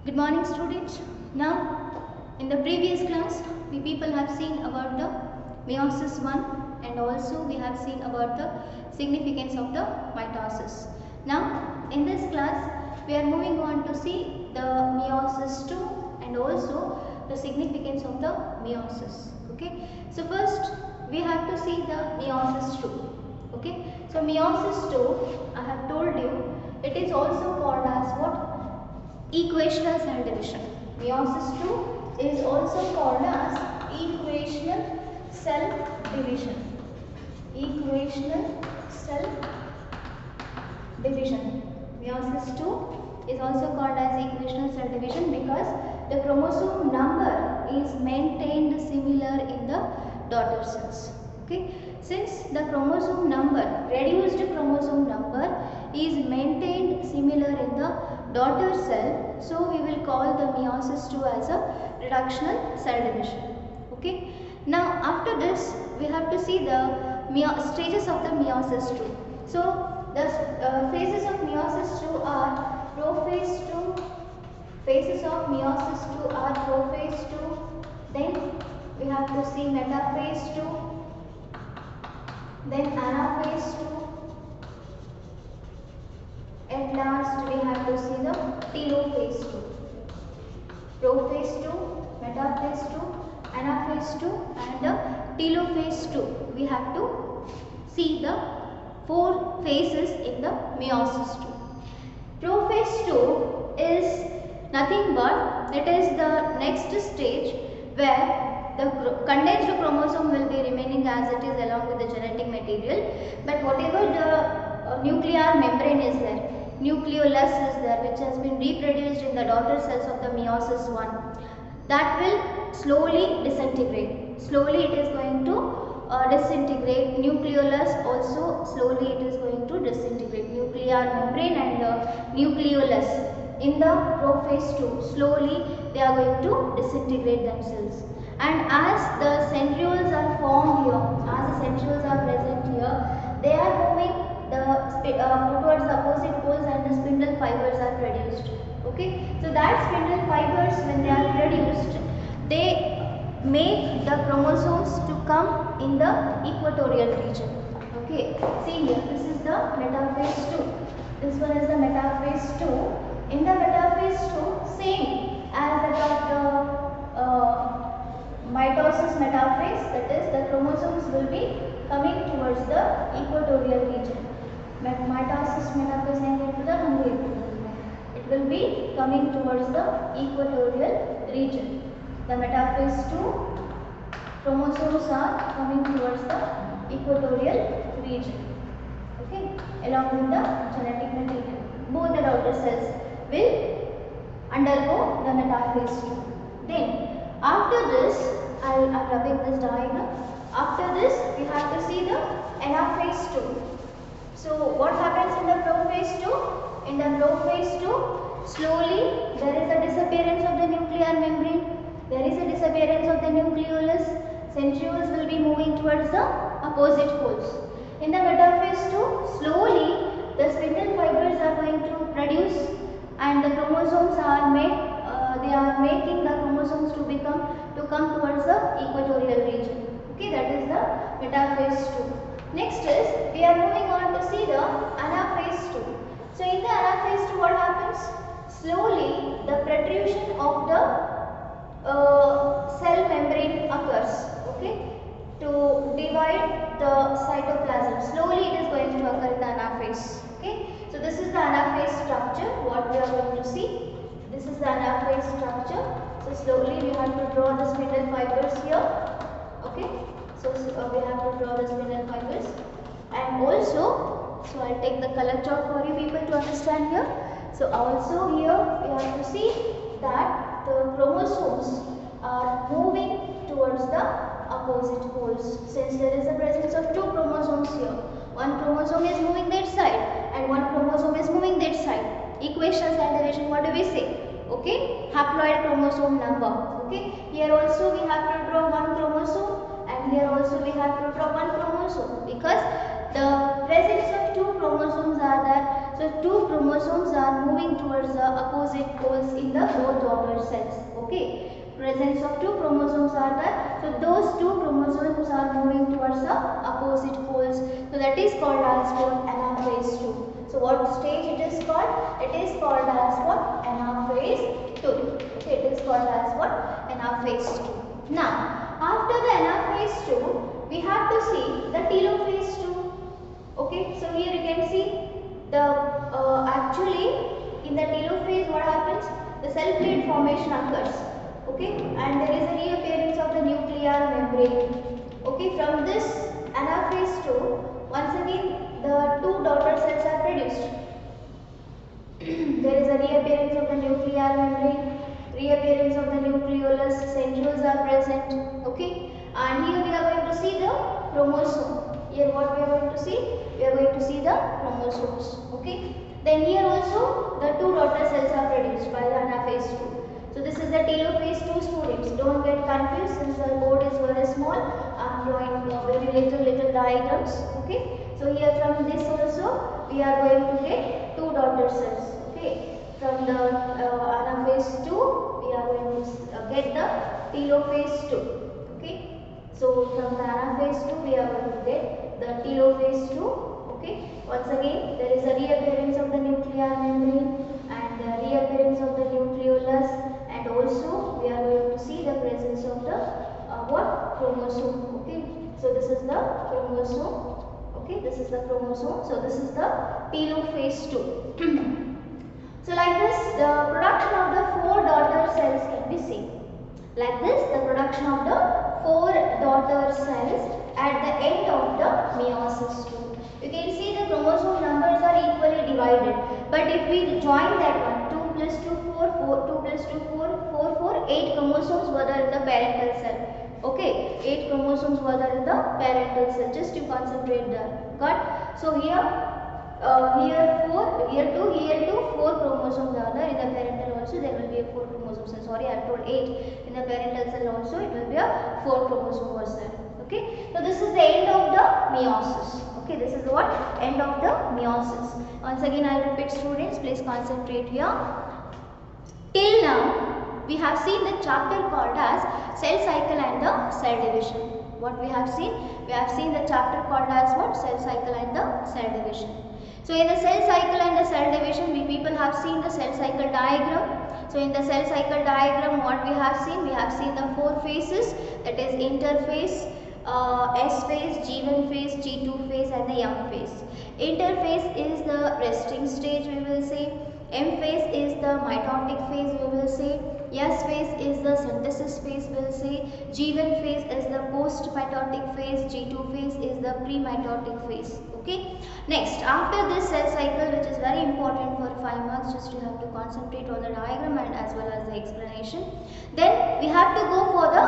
Good morning students. Now in the previous class we people have seen about the meiosis 1 and also we have seen about the significance of the mitosis. Now in this class we are moving on to see the meiosis 2 and also the significance of the meiosis. Okay. So first we have to see the meiosis 2. Okay. So meiosis 2, I have told you, it is also called as what? Equational cell division. Meiosis 2 is also called as equational cell division. Equational cell division. Meiosis 2 is also called as equational cell division because the chromosome number is maintained similar in the daughter cells. Okay. Since the chromosome number, reduced chromosome number is maintained similar in the daughter cell, so we will call the meiosis 2 as a reductional cell division. Okay. Now after this we have to see the stages of the meiosis 2. So the phases of meiosis 2 are prophase 2. Phases of meiosis 2 are prophase 2. Then we have to see metaphase 2. Then anaphase 2. At last we have to see the telophase 2. Prophase 2, metaphase 2, anaphase 2 and the telophase 2. We have to see the 4 phases in the meiosis 2. Prophase 2 is nothing but it is the next stage where the condensed chromosome will be remaining as it is along with the genetic material, but whatever the nuclear membrane is there, nucleolus is there, which has been reproduced in the daughter cells of the meiosis 1, that will slowly disintegrate. Slowly it is going to disintegrate. Nucleolus also slowly it is going to disintegrate. Nuclear membrane and nucleolus in the prophase 2, slowly they are going to disintegrate themselves. And as the centrioles are formed here, as the centrioles are present here, they are moving towards the opposite poles and the spindle fibers are produced. Okay. So that spindle fibers, when they are produced, they make the chromosomes to come in the equatorial region. Okay. See here, this is the metaphase 2. This one is the metaphase 2. In the metaphase 2, same as that of the mitosis metaphase, that is the chromosomes will be coming towards the equatorial region. Mitosis metaphase it will be coming towards the equatorial region. The metaphase 2 chromosomes are coming towards the equatorial region. Okay, along with the genetic material. Both the daughter cells will undergo the metaphase 2. Then after this, I am rubbing this diagram. After this, we have to see the anaphase 2. So what happens in the prophase 2? In the prophase 2, slowly there is a disappearance of the nuclear membrane. There is a disappearance of the nucleolus. Centrioles will be moving towards the opposite poles. In the metaphase 2, slowly the spindle fibers are going to produce and the chromosomes are made. They are making the chromosomes to come towards the equatorial region. Okay, that is the metaphase 2. Next is we are moving on to see the anaphase 2. So in the anaphase 2, what happens? Slowly the protrusion of the cell membrane occurs. Okay, to divide the cytoplasm. Slowly it is going to occur in the anaphase. Okay, so this is the anaphase structure. What we are going to see. This is the anaphase structure. So slowly we have to draw the spindle fibers here. Okay. So we have to draw the spindle fibers. And also, so I'll take the color chalk for you people to understand here. So also here we have to see that the chromosomes are moving towards the opposite poles. Since there is a presence of 2 chromosomes here. One chromosome is moving that side and one chromosome is moving that side. Equational cell division, what do we say? Okay, haploid chromosome number. Okay, here also we have to draw 1 chromosome and here also we have to draw 1 chromosome because the presence of 2 chromosomes are there. So 2 chromosomes chromosomes are moving towards the opposite poles in the both daughter cells. Okay, presence of two chromosomes are there. So those two chromosomes are moving towards the opposite poles. So that is called as what? Anaphase 2. So what stage it is called? It is called as what? Anaphase 2. Okay, it is called as what? Anaphase 2. Now, after the anaphase 2, we have to see the telophase 2. Okay, so here you can see the actually in the telophase what happens? The cell plate formation occurs. Okay, and there is a reappearance of the nuclear membrane. Okay, from this anaphase 2, once again the two daughter cells are produced. There is a reappearance of the nuclear membrane, reappearance of the nucleolus, centrioles are present. Okay, and here we are going to see the chromosome. Here what we are going to see? We are going to see the chromosomes. Okay, then here also the two daughter cells are produced by the anaphase 2. So this is the telophase 2 students. Don't get confused since the board is very small. I am drawing very little diagrams. Okay. So here from this also we are going to get two daughter cells. Okay. From the anaphase 2 we are going to get the telophase 2. Okay. So from the anaphase 2 we are going to get the telophase 2. Okay. Once again there is a reappearance of the nuclear membrane and the reappearance of the nucleolus. And also we are going to see the presence of the what? Chromosome. Okay, so this is the chromosome. Okay, this is the chromosome. So this is the telophase 2. So like this the production of the four daughter cells can be seen. Like this the production of the four daughter cells at the end of the meiosis 2. You can see the chromosome numbers are equally divided. But if we join that one, 2 plus 2, 4, 2 plus 2, 4, 4, 8 chromosomes were there in the parental cell. Okay, 8 chromosomes were there in the parental cell. Just to concentrate there. Got? So here 4, here 2, here 2, 4 chromosomes are there. In the parental also there will be a 4 chromosomes. Sorry, I have told 8. In the parental cell also it will be a 4 chromosome was there. Okay, so this is the end of the meiosis. Okay, this is what? End of the meiosis. Once again I will repeat students, please concentrate here. Till now we have seen the chapter called as cell cycle and the cell division. What we have seen? We have seen the chapter called as what? Cell cycle and the cell division. So in the cell cycle and the cell division we people have seen the cell cycle diagram. So in the cell cycle diagram what we have seen? We have seen the 4 phases, that is interphase, S phase, G1 phase, G2 phase and the M phase. Interphase is the resting stage we will say. M phase is the mitotic phase we will say. S phase is the synthesis phase we will say. G1 phase is the post-mitotic phase. G2 phase is the pre-mitotic phase. Okay. Next, after this cell cycle, which is very important for 5 marks, just you have to concentrate on the diagram and as well as the explanation. Then we have to go for the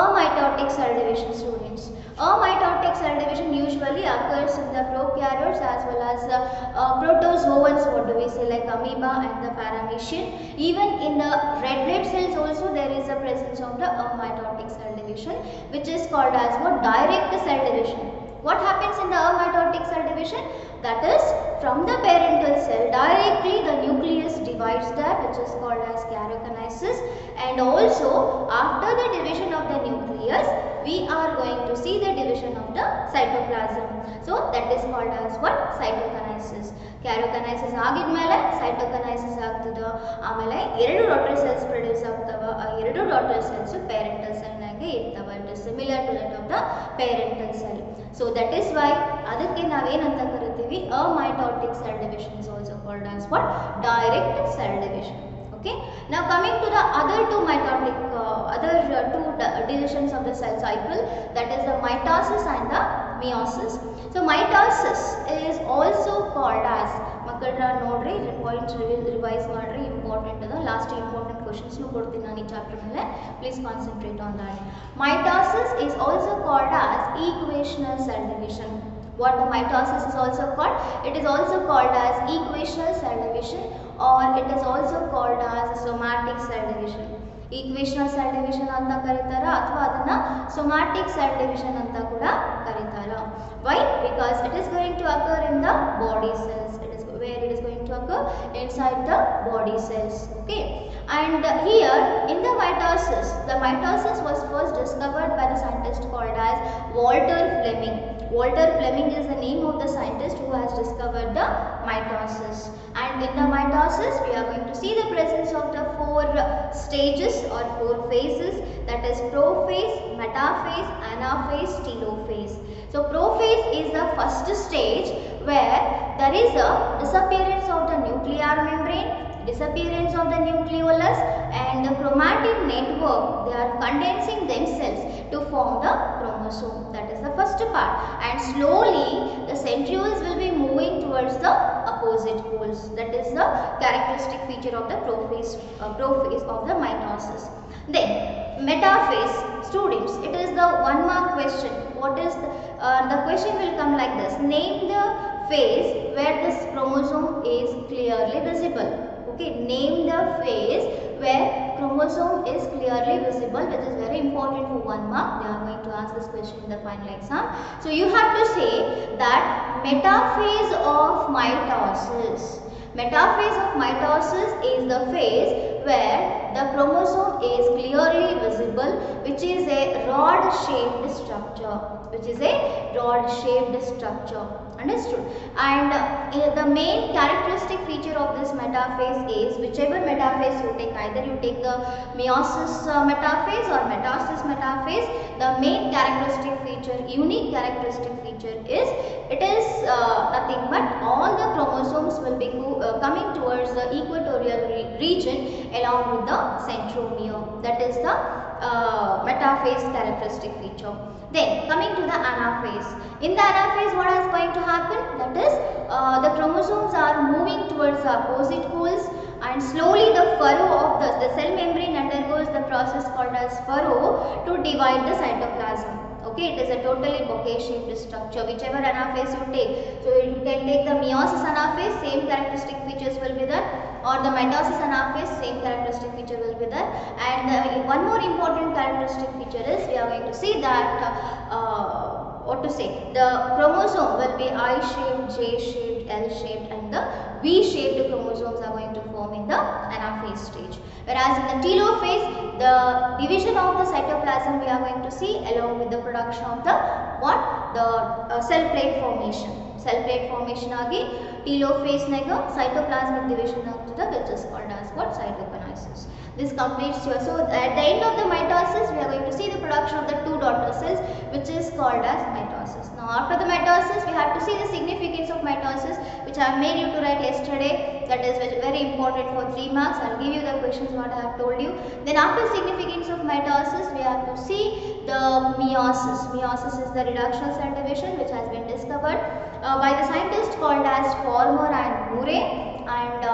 amitotic cell division, students. Amitotic cell division usually occurs in the prokaryotes as well as protozoans, what do we say, like amoeba and the paramecium. Even in the red blood cells also there is a presence of the amitotic cell division, which is called as what? Direct cell division. What happens in the amitotic cell division? That is, from the parental cell directly the nucleus divides that, which is called as karyokinesis, and also after the division of the nucleus we are going to see the division of the cytoplasm. So that is called as what? Cytokinesis. Karyokinesis ಆಗಿದ್ಮೇಲೆ cytokinesis ಆಗ್ತದೆ. ಆಮೇಲೆ ಎರಡು daughter cells produce ಆಗ್ತವೆ. ಆ ಎರಡು daughter cells parental cell ನಾಗೆ ಇರ್ತವೆ. It is similar to that of the parental cell. So that is why ಅದಕ್ಕೆ ನಾವೇನಂತ ಕರಿತೀವಿ, amitotic cell division is also called as what? Direct cell division. Okay. Now coming to the other two mitotic, divisions of the cell cycle, that is the mitosis and the meiosis. So mitosis is also called as, ಮಕ್ಕಳ್ರ ನೋಡ್ರಿ point revise ಮಾಡ್ರಿ, important ಅದ. Last important questions ಕೊಡ್ತೀನಿ ನಾನು ಈ chapter ಮೇಲೆ, please concentrate on that. Mitosis is also called as equational cell division. What the mitosis is also called? It is also called as equational cell division, or it is also called as somatic cell division. Equational cell division ಅಂತ ಕರೀತಾರ, ಅಥವಾ ಅದನ್ನ somatic cell division ಅಂತ ಕೂಡ ಕರೀತಾರ. Why? Because it is going to occur in the body cells. Where it is going to occur? inside the body cells. Okay, and here in the mitosis was first discovered by the scientist called as Walter Fleming. Walter Fleming is the name of the scientist who has discovered the mitosis. And in the mitosis, we are going to see the presence of the 4 stages or 4 phases, that is prophase, metaphase, anaphase, telophase. So prophase is the first stage where there is a disappearance of the nuclear membrane, disappearance of the nucleolus, and the chromatin network, they are condensing themselves to form the chromosome. That is the first part, and slowly the centrioles will be moving towards the opposite poles. That is the characteristic feature of the prophase of the mitosis. Then metaphase, students, it is the 1 mark question. What is the question will come like this: name the phase where this chromosome is clearly visible. Okay, name the phase where chromosome is clearly visible, which is very important for 1 mark. They are going to ask this question in the final exam. So you have to say that metaphase of mitosis. Metaphase of mitosis is the phase where the chromosome is clearly visible, which is a rod-shaped structure. Understood? And the main characteristic feature of this metaphase is, whichever metaphase you take, either you take the meiosis metaphase or mitosis metaphase, the main characteristic feature, unique characteristic feature is, it is nothing but all the chromosomes will be coming towards the equatorial region along with the centromere. That is the metaphase characteristic feature. Then coming to the anaphase. In the anaphase, what is going to happen? That is, the chromosomes are moving towards the opposite poles, and slowly the furrow of the cell membrane undergoes the process called as furrow to divide the cytoplasm. Okay, it is a totally bouquet-shaped structure, whichever anaphase you take. So you can take the meiosis anaphase, same characteristic features will be there, or the mitosis anaphase, same characteristic feature will be there. And one more important characteristic feature is, we are going to see that the chromosome will be I-shaped, J-shaped, L-shaped, and the V-shaped chromosomes are going to form in the anaphase stage. Whereas in the telophase, the division of the cytoplasm we are going to see along with the production of the cell plate formation. Cell plate formation agi telophase nega cytoplasmic division agtada, which is called as what? Cytokinesis. This completes your, so at the end of the mitosis we are going to see the production of the 2 daughter cells, which is called as mitosis. Now after the mitosis we have to see the significance of mitosis, which I have made you to write yesterday. That is very important for 3 marks. I will give you the questions what I have told you. Then after significance of mitosis we have to see the meiosis. Meiosis is the reductional cell division, which has been discovered by the scientist called as Former and Murray, and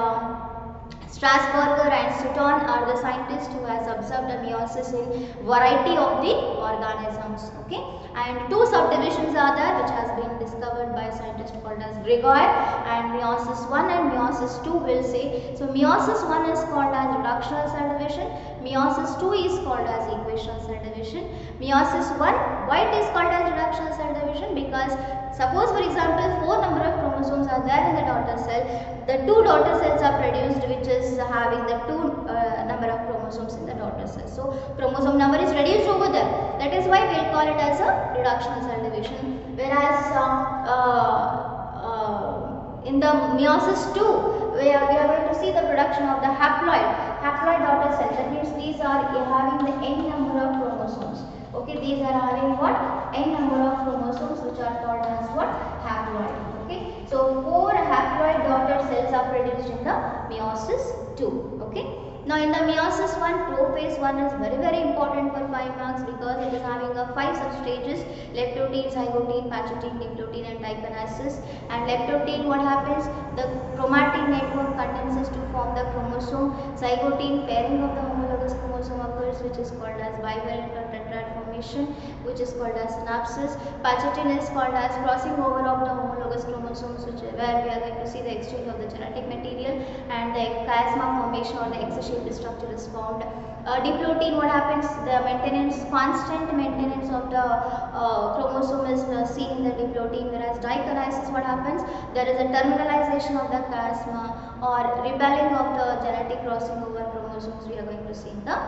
Strasburger and Sutton are the scientists who has observed the meiosis in variety of the organisms. Okay, and 2 subdivisions are there which has been discovered by a scientist called as Gregor, and meiosis 1 and meiosis 2 will say. So meiosis 1 is called as reductional cell division, meiosis 2 is called as equational cell division. Meiosis 1, why it is called as reductional cell division? Because suppose for example 4 number of chromosomes are there in the daughter cell, the 2 daughter cells are produced which is having the 2 number of chromosomes in the daughter cell. So chromosome number is reduced over there. That is why we will call it as a reductional cell division. Whereas in the meiosis 2, we are going to see the production of the haploid daughter cell. That means these are having the n number of chromosomes. Okay, these are having what? N number of chromosomes, which are called as what? Haploid. Okay, so 4 haploid daughter cells are produced in the meiosis 2. Okay, now in the meiosis 1, prophase 1 is very important for 5 marks, because it is having a 5 substages: leptotin, zygotin, pachytin, diplotin, and dikinesis. And leptotin, what happens? The chromatin network condenses to form the chromosome. Zygotin, pairing of the homologous chromosome occurs, which is called as bivalent or tetrad formation, which is called as synapsis. Pachytin is called as crossing over of the homologous homologous chromosomes, where we are going to see the exchange of the genetic material, and the chiasma formation or the X-shaped structure is formed. Diplotin, what happens? The maintenance, constant maintenance of the chromosome is seen in the diplotin, whereas dikinesis, what happens? There is a terminalization of the chiasma or repelling of the genetic crossing over chromosomes. We are going to see in the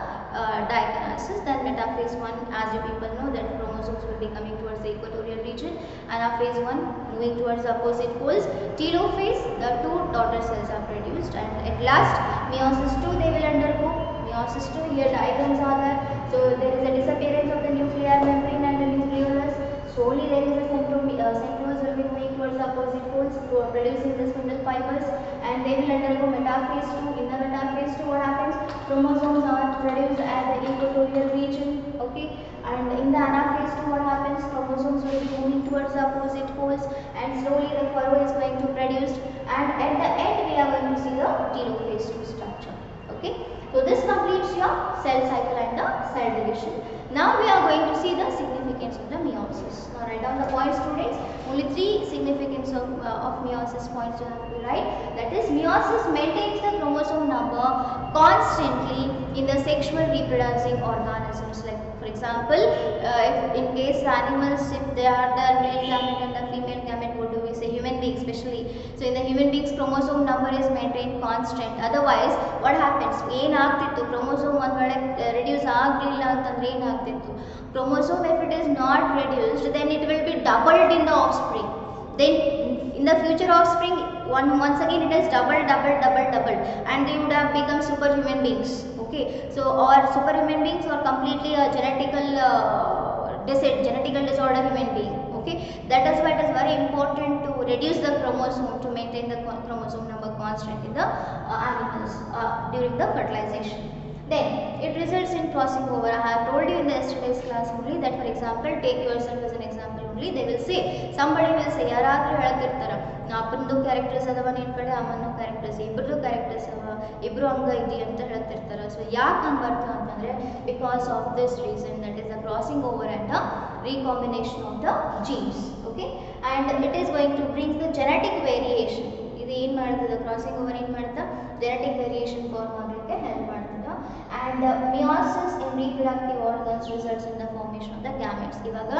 dikinesis. Then metaphase 1, as you people know, that chromosomes will be coming towards the equatorial region. Anaphase 1 moving towards the opposite poles. Telophase, the two daughter cells are produced, and at last meiosis 2 they will undergo. Meiosis 2, here diagrams are there. So there is a disappearance of the nuclear membrane and the nucleolus. Slowly there is a centrioles will be moving towards the opposite poles, producing the spindle fibers, and they will undergo metaphase 2. In the metaphase 2, what happens? Chromosomes are produced at the equatorial region, okay, and in the anaphase 2, what happens? Chromosomes will be moving towards the opposite poles, and slowly the furrow is going to produce, and at the end we are going to see the telophase 2 structure, okay. So this completes your cell cycle and the cell division. Now we are going to see the significance of the meiosis. Now write down the points, students. Only 3 significance of meiosis points you have to write. That is, meiosis maintains the chromosome number constantly in the sexual reproducing organisms. Like for example, if in case animals, if they are the male gamete and the female gamete, what do we say? Human beings especially. So in the human beings, chromosome number is maintained constant. Otherwise, what happens? Chromosome reduce ಆಗಲಿಲ್ಲ ಅಂತಂದ್ರೆ ಏನಾಗ್ತಿತ್ತು? Chromosome, if it is not reduced, then it will be doubled in the offspring. Then in the future offspring, once again it is doubled, and they would have become superhuman beings. Okay, so or superhuman beings or completely a genetical disorder human being. Okay, that is why it is very important to reduce the chromosome to maintain the chromosome number constant in the animals during the fertilization. Then it results in crossing over. I have told you in the yesterday's class only that, for example, take yourself as an example only. They will say, somebody will say, ಯಾರಾದರೂ ಹೇಳ್ತಿರ್ತಾರೆ ಅಪ್ಪನದು characters ಅದಾವ ನಿನ್ನ ಕಡೆ, ಅಮ್ಮನದು characters, ಇಬ್ಬರದು characters ಅವ, ಇಬ್ಬರು ಹಂಗ ಇದೆಯಾ ಅಂತ ಹೇಳ್ತಿರ್ತಾರೆ. ಸೊ ಯಾಕೆ ಹಂಗೆ ಬರ್ತಾ ಅಂತಂದರೆ, because of this reason, that is the crossing over and the recombination of the genes. Okay, and it is going to bring the genetic variation. ಇದು ಏನು ಮಾಡ್ತದೆ? ಕ್ರಾಸಿಂಗ್ ಓವರ್ ಏನು ಮಾಡ್ತಾ? ಜೆನೆಟಿಕ್ ವೇರಿಯೇಷನ್ ಫಾರ್ಮ್ ಆಗಲಿಕ್ಕೆ ಹೆಲ್ಪ್ ಮಾಡ್ತದೆ. And meiosis in reproductive organs results in the formation of the gametes. ಇವಾಗ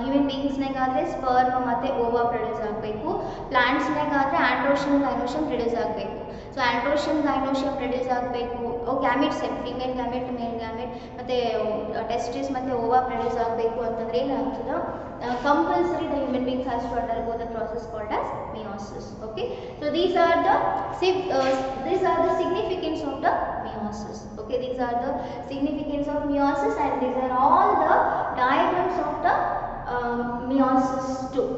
human ಬೀಯಿಂಗ್ಸ್ನಾಗಾದರೆ sperm ಮತ್ತು Owa produce ಆಗಬೇಕು. ಪ್ಲಾಂಟ್ಸ್ನಾಗಾದರೆ ಆಂಡ್ರೋಷನ್ ಗೈನೋಷಿಯಂ ಪ್ರೊಡ್ಯೂಸ್ ಆಗಬೇಕು. ಸೊ ಆಂಡ್ರೋಷನ್ ಗೈನೋಷಿಯಂ ಪ್ರೊಡ್ಯೂಸ್ ಆಗಬೇಕು. ಗ್ಯಾಮೆಟ್ಸ್, ಫೀಮೇಲ್ ಗ್ಯಾಮೆಟ್, ಮೇಲ್ ಗ್ಯಾಮೆಟ್, ಮತ್ತು ಟೆಸ್ಟಿಸ್ ಮತ್ತು ಓವಾ ಪ್ರೊಡ್ಯೂಸ್ ಆಗಬೇಕು ಅಂತಂದರೆ ಏನಾಗ್ತದೆ? Compulsory the human beings has to undergo the process called as meiosis. Okay, so these are the significance of the meiosis. Okay, these are the significance of meiosis, and these are all the diagrams of the meiosis too.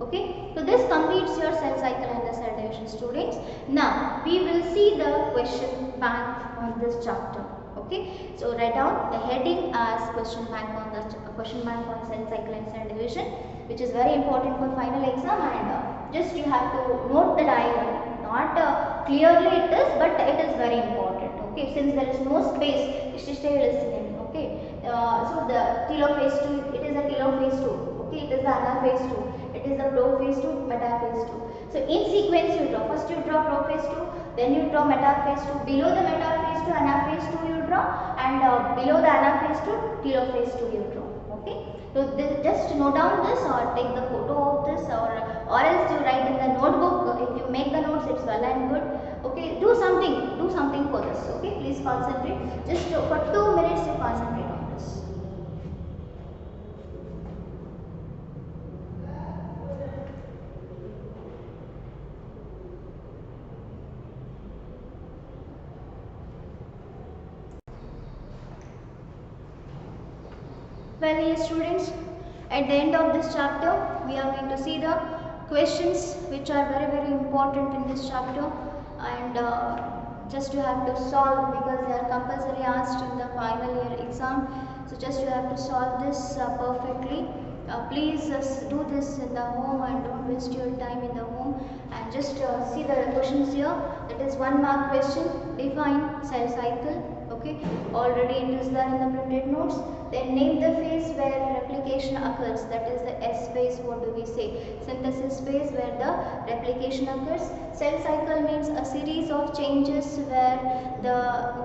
Okay, so this completes your cell cycle and the cell division, students. Now we will see the question bank on this chapter. Okay, so write down the heading as question bank on cell cycle and cell division, which is very important for final exam, and just you have to note the diagram. Not clearly it is, but it is very important. Okay, since there is no space, stay listening. Okay, so the telophase 2, it is a telophase 2. Okay, it is the anaphase 2. It is the prophase 2, metaphase 2. So in sequence you draw. First you draw prophase 2, then you draw metaphase 2. Below the metaphase 2, anaphase 2 you draw, and below the anaphase 2, telophase 2 you draw. Okay, so just note down this, or take the photo of this, or else you write in the notebook. If you make the notes, it's well and good. Okay, do something for this. Okay, please concentrate. Just for 2 minutes you concentrate on this. Well, yes, students, at the end of this chapter, we are going to see the questions which are very, very important in this chapter, and just you have to solve, because they are compulsory asked in the final year exam. So just you have to solve this perfectly. Please do this in the home, and don't waste your time in the home, and just see the questions here. That is 1 mark question. Define cell cycle. Okay. Okay, already it is there in the printed notes. Then name the phase where replication occurs, that is the S phase. What do we say? Synthesis phase, where the replication occurs. Cell cycle means a series of changes where the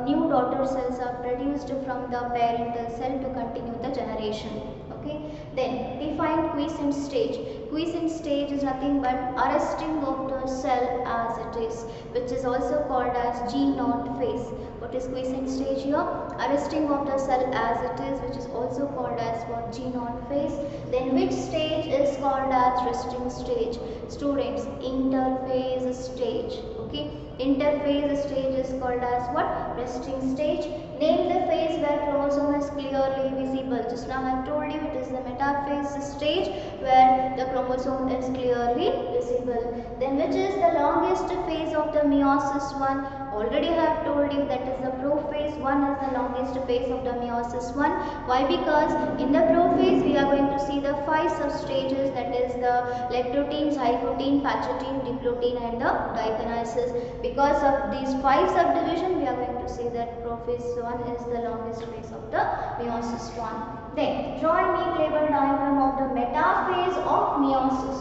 new daughter cells are produced from the parental cell to continue the generation. Okay, then define quiescent stage. Quiescent stage is nothing but arresting of the cell as it is, which is also called as G0 phase. What is quiescent stage here? Arresting of the cell as it is, which is also called as what? G0 phase. Then which stage is called as resting stage? Students, interphase stage. Okay, interphase stage is called as what? Resting stage. Name the phase where chromosome is clearly visible. Just now I have told you it is the metaphase stage where the chromosome is clearly visible. Then which is the longest phase of the meiosis 1? Already I have told you that is the prophase 1 is the longest phase of the meiosis 1. Why? Because in the prophase we are going to see the 5 substages, that is the leptotene, zygotene, pachytene, diplotin and the dikinesis. Because of these 5 subdivision we are going to see that prophase 1 is the longest phase of the meiosis 1. Then draw a neat label diagram of the metaphase of meiosis.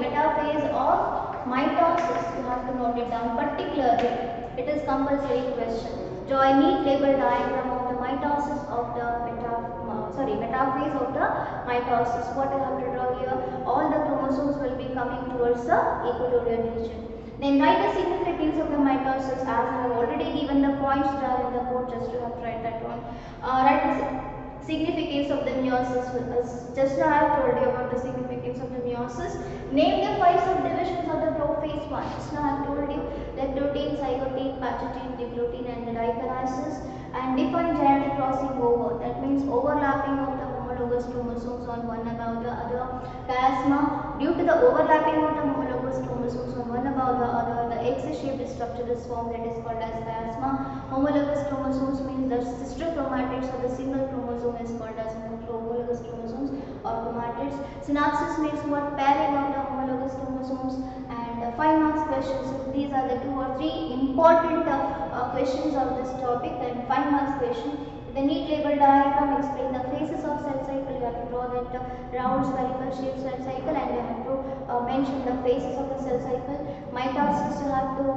Metaphase of mitosis. You have to note it down particularly. It is compulsory question. Draw a neat label diagram of the mitosis of the metaphase of the mitosis. What I have to draw here? All the chromosomes will be coming towards the equatorial region. Then write the significance of the mitosis, as I have already given the points there in the board. Just you have to write that one. Write the significance of the meiosis. Just now I have told you about the significance of the meiosis. Name the 5 subdivisions of the prophase 1. Just now I have told you leptotene, zygotene, pachytene, diplotin and the dikinesis. And define genetic crossing over. That means overlapping of the homologous chromosomes on one above the other. Chiasma. Due to the overlapping of the homologous chromosomes on one above the other, the X-shaped structure is formed, that is called as chiasma. Homologous chromosomes means the sister chromatids of the single chromosome is called as homologous chromosomes or chromatids. Synapsis means what? Pairing of the homologous chromosomes. And 5 marks questions. So these are the 2 or 3 important questions of this topic, and 5 marks question. The neat label diagram explain the phases of cell cycle. You have to draw that round spherical shaped cell cycle, and you have to mention the phases of the cell cycle. Mitosis you have to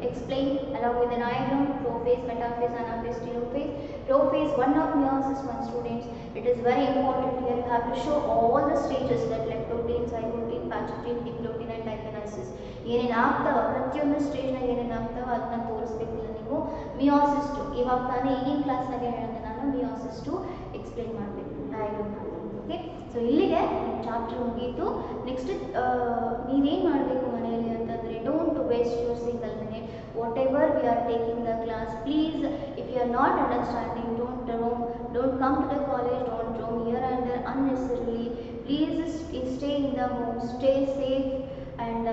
explain along with the diagram. Prophase, metaphase, anaphase, telophase. Prophase 1 of meiosis 1, students. It is very important here. You have to show all the stages, that leptotene, zygotene, pachytene, diplotin and dikinesis. ಏನೇನು ಆಗ್ತಾವ ಪ್ರತಿಯೊಂದು ಸ್ಟೇಜ್ನಾಗ ಏನೇನು ಆಗ್ತಾವ ಅದನ್ನ ತೋರಿಸ್ಬೇಕಿಲ್ಲ ನೀವು. Meiosis 2 ಇವಾಗ ತಾನೇ ಈಗಿನ ಕ್ಲಾಸ್ನಾಗೆ ಹೇಳಿದೆ ನಾನು, ಮಿಯೋಸಿಸ್ 2 ಎಕ್ಸ್ಪ್ಲೇನ್ ಮಾಡಬೇಕು ಡಯಾಗ್ರಾಮ್ ಮಾಡಿ. ಓಕೆ, ಸೊ ಇಲ್ಲಿಗೆ ಚಾಪ್ಟರ್ ಮುಗೀತು. ನೆಕ್ಸ್ಟ್ ನೀವೇನು ಮಾಡಬೇಕು ಮನೆಯಲ್ಲಿ ಅಂತಂದರೆ, don't waste your single minute. Whatever we are taking the class, please if you are not understanding, don't come to the college, don't roam here and there unnecessarily. Please stay in the home, stay safe, and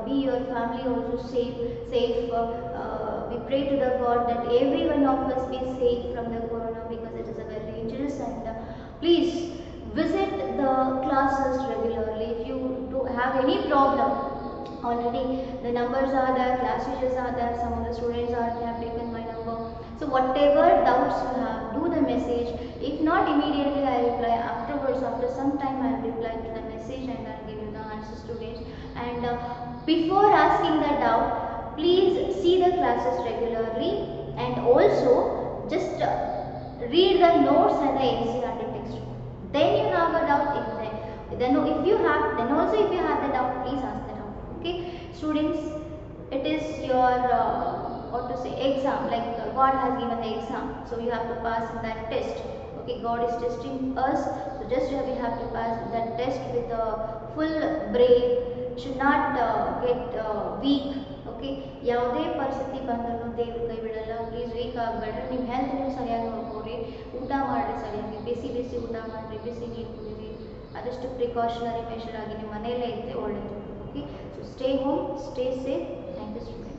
be your family also safe. We pray to the God that every one of us be safe from the corona, because it is a very dangerous. And please visit the classes regularly. If you do have any problem, already the numbers are there, class teachers are there, some of the students have taken my number. So whatever doubts you have, do the message. If not immediately, I reply afterwards. After some time I will reply to the message and I will give you the answers, students. And before asking the doubt, please see the classes regularly, and also just read the notes and the NCERT textbook. Then you have a doubt. Then if you have the doubt, please ask the doubt. Okay, students, it is your exam. Like God has given the exam, so you have to pass that test. Okay, God is testing us, so just we have to pass that test with a full brain. Should not get weak. Okay, ಯಾವುದೇ ಪರಿಸ್ಥಿತಿ ಬಂದರೂ ದೇವರು ಕೈ ಬಿಡಲ್ಲ. Please weak ಆಗಬೇಡ್ರಿ. ನಿಮ್ಮ health ನೀವು ಸರಿಯಾಗಿ ನೋಡ್ಕೊರಿ, ಊಟ ಮಾಡಿರಿ ಸರಿಯಾಗಿ, ಬಿಸಿ ಊಟ ಮಾಡಿರಿ, ಬಿಸಿ ನೀರು ಕುಡೀರಿ. ಆದಷ್ಟು ಪ್ರಿಕಾಷನರಿ ಮೆಷರ್ ಆಗಿ ನಿಮ್ಮ ಮನೆಯಲ್ಲೇ ಇದ್ದರೆ ಒಳ್ಳೆಯದು. Okay, so stay home, stay safe. Thank you student.